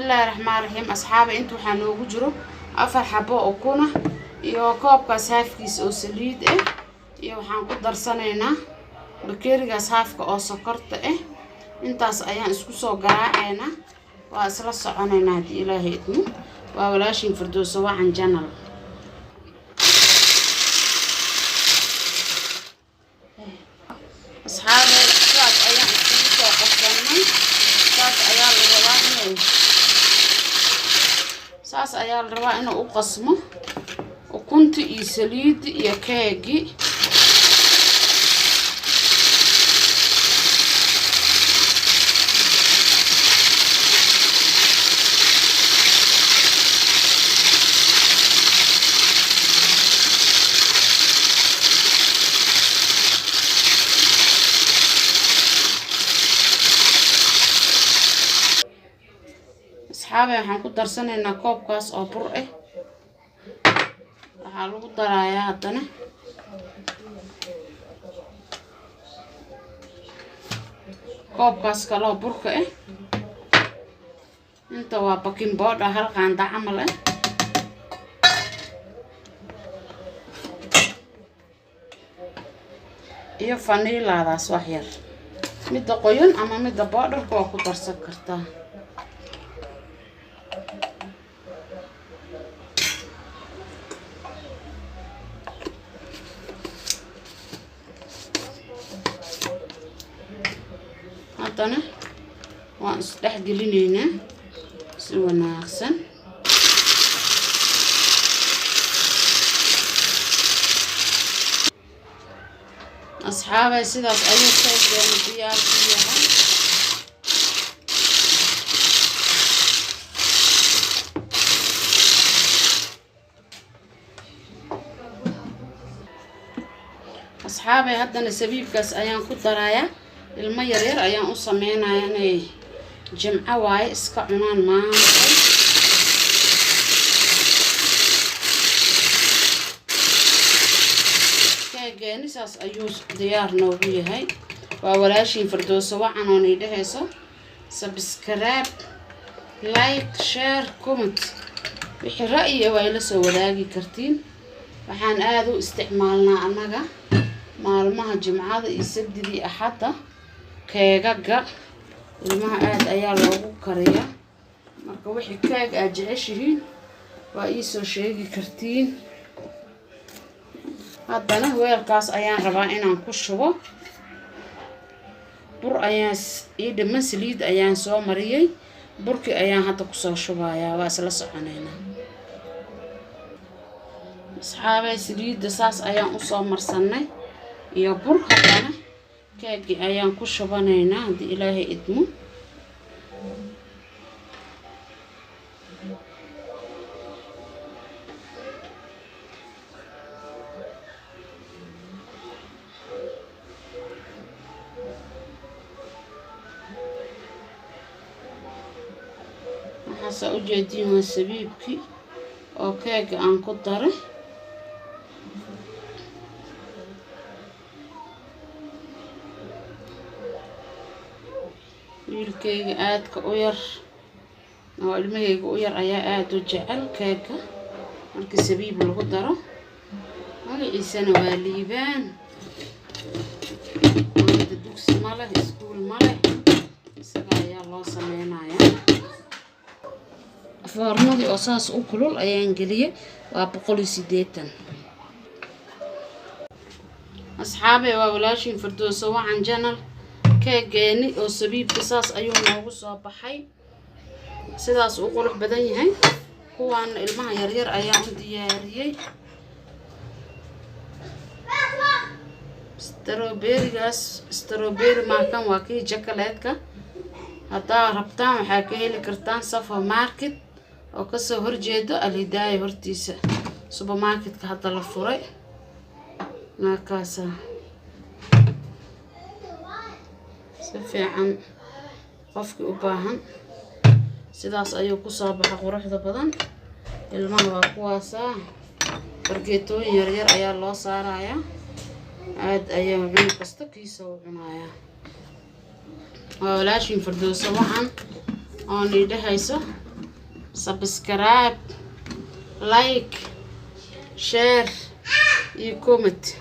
الله الرحمن الرحيم أصحابي أنتو حنوجو جرو أفر حبة أكونه iyo koobkaas haafkiis oo saliid ah iyo waxaan ku darsanaynaa bakeerigaas haafka oo sokorta ah intaas ayaan isku soo garaacaynaa waa isla soconaynaa hadii Ilaahay idmo waa walaashin Firdawso Wacan Channel asxaabi saas ayaan isku soo qasnay saas ayaa la rabaa inuu u qasmo ukunta iyo saliid iyo keegi asxaabi waxaan ku darsanaynaa koobkaas oo bur ah waxaa lagu darayaa hadana koobkaas kale oo burka ah inta waa baking powder hal qaanda camal ah iyo vanilladaas wax yar midda qoyan ama midda powderka waa ku darsan kartaa hadana waan isdhex gelinaynaa si wanaagsan asxaabay sidaas ayuu keegana diyaar ku yahay asxaabay hadana sabiibkaas ayaan ku darayaa ilma yaryar ayaan u sameynayaa inay jimco waaye iska cunaan maanta keegani saas ayuu diyaar noogu yahay waa walaashin Firdawso Wacan oo idhahayso subscribe like share comment wixii ra'yi waa ila soo wadaagi kartiin waxaan aad u isticmaalnaa anaga maalmaha jimcada iyo sabtida iyo axadda keegaga ilmaha aad ayaa loogu kariyaa marka wixii keeg aad jeceshihiin waa ii soo sheegi kartiin haddana weelkaas ayaan rabaa inaan ku shubo bur ayaan ii dhiman saliid ayaan soo mariyay burkii ayaan hadda ku soo shubayaa waa isla soconaynaa asxaabay saliidda saas ayaan u soo marsanay iyo bur hadana keegi ayaan ku shubanaynaa hadii Ilaahay idmo waxaa u jeedin waa sabiibkii oo keegi aan ku daray wiilkayga aadka u yar oo ilmahayga u yar ayaa aad u jecel keega markii sabiib lagu daro magaciisana waa Liibaan wada dugsi male iskuul male isaga ayaa loo sameynayaa foornadii oo saas u kulul ayaan geliyay waa 180 asxaabi waa walaashin Firdawso Wacan Channel keegani oo sabiibka saas ayuu noogu soo baxay sidaas uu qurux badan yahay kuwaan ilmaha yaryar ayaan u diyaariyay strawberry maakan waa kii chocolate-ka haddaa rabtaan waxaa ka heli kartaan Safa Market oo ka soo horjeedo Alhidaaya hortiisa supermarket-ka hadda la furay markaas si fiican qofkii u baahan sidaas ayuu ku soo baxay quruxda badan ilmaha waa kuwaas fargeetooyin yaryar ayaa loo saarayaa aad ayaa cunug kasta kiisa u cunayaa waa walaashin Firdawso Wacan oo idhahayso subscribe like share iyo comment